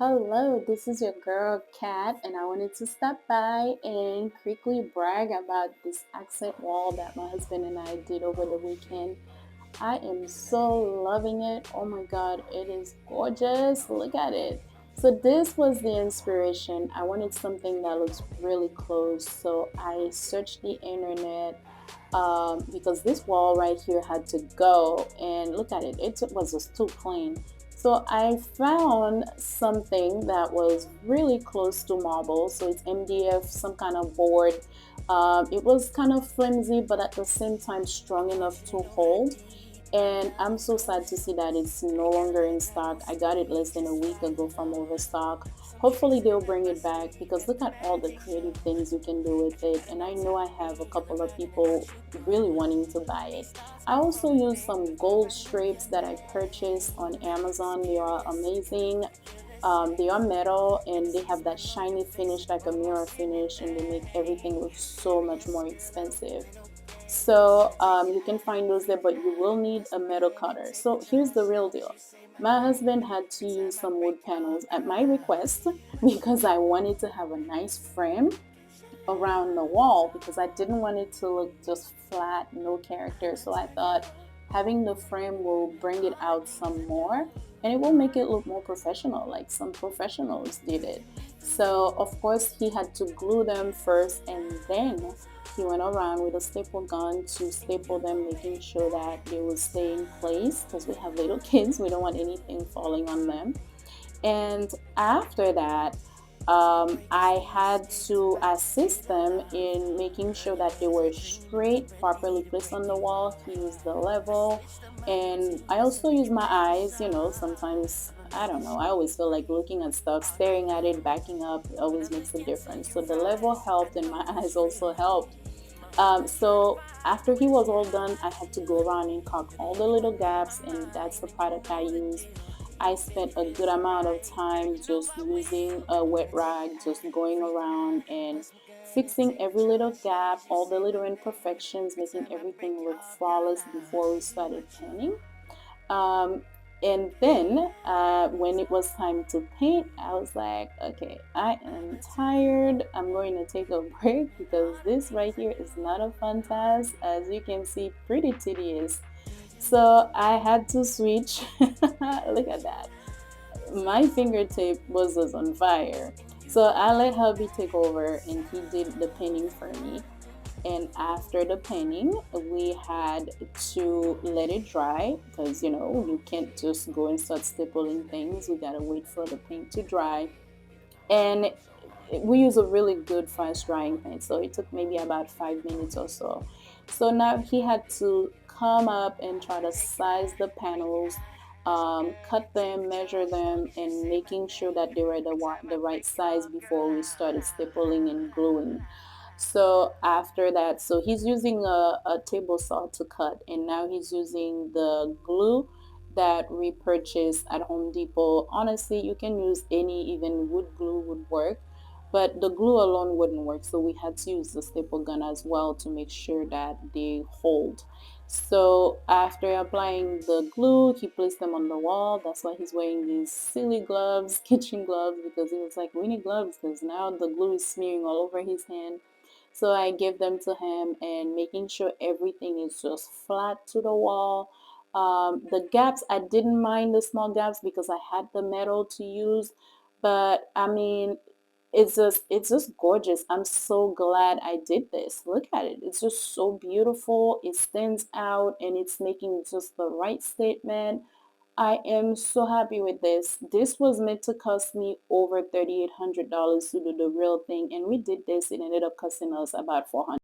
Hello, this is your girl Kat, and I wanted to stop by and quickly brag about this accent wall that my husband and I did over the weekend. I am so loving it. Oh my god, it is gorgeous. Look at it. So, this was the inspiration. I wanted something that looks really close, so I searched the internet because this wall right here had to go, and look at it, it was just too plain. So I found something that was really close to marble, so it's MDF, some kind of board. It was kind of flimsy but at the same time strong enough to hold, and I'm so sad to see that it's no longer in stock. I got it less than a week ago from Overstock. Hopefully they'll bring it back because look at all the creative things you can do with it. And I know I have a couple of people really wanting to buy it. I also use some gold strips that I purchased on Amazon. They are amazing. They are metal and they have that shiny finish like a mirror finish, and they make everything look so much more expensive. So you can find those there, but you will need a metal cutter. So here's the real deal. My husband had to use some wood panels at my request because I wanted to have a nice frame around the wall because I didn't want it to look just flat, no character. So I thought having the frame will bring it out some more and it will make it look more professional, like some professionals did it. So, of course, he had to glue them first and then he went around with a staple gun to staple them, making sure that they would stay in place because we have little kids, we don't want anything falling on them. And after that, I had to assist them in making sure that they were straight, properly placed on the wall. He used the level, and I also use my eyes. Sometimes I don't know. I always feel like looking at stuff, staring at it, backing up, it always makes a difference. So the level helped, and my eyes also helped. So after he was all done, I had to go around and caulk all the little gaps, and that's the product I used. I spent a good amount of time just using a wet rag, just going around and fixing every little gap, all the little imperfections, making everything look flawless before we started painting. Um, and then when it was time to paint, I was like, okay, I am tired. I'm going to take a break because this right here is not a fun task. As you can see, pretty tedious. So I had to switch. Look at that. My fingertip was just on fire. So I let hubby take over and he did the painting for me. And after the painting, we had to let it dry because you can't just go and start stapling things. We gotta wait for the paint to dry. And we use a really good fast drying paint, so it took maybe about 5 minutes or so. So now he had to come up and try to size the panels, cut them, measure them, and making sure that they were the right size before we started stapling and gluing. So after that, so he's using a table saw to cut, and now he's using the glue that we purchased at Home Depot. Honestly, you can use any, even wood glue would work, but the glue alone wouldn't work. So we had to use the staple gun as well to make sure that they hold. So after applying the glue, he placed them on the wall. That's why he's wearing these silly gloves, kitchen gloves, because he was like, we need gloves because now the glue is smearing all over his hand. So I gave them to him and making sure everything is just flat to the wall. The gaps, I didn't mind the small gaps because I had the metal to use, but I mean, it's just gorgeous. I'm so glad I did this. Look at it. It's just so beautiful. It stands out and it's making just the right statement. I am so happy with this. This was meant to cost me over $3,800 to do the real thing, and we did this. It ended up costing us about 400.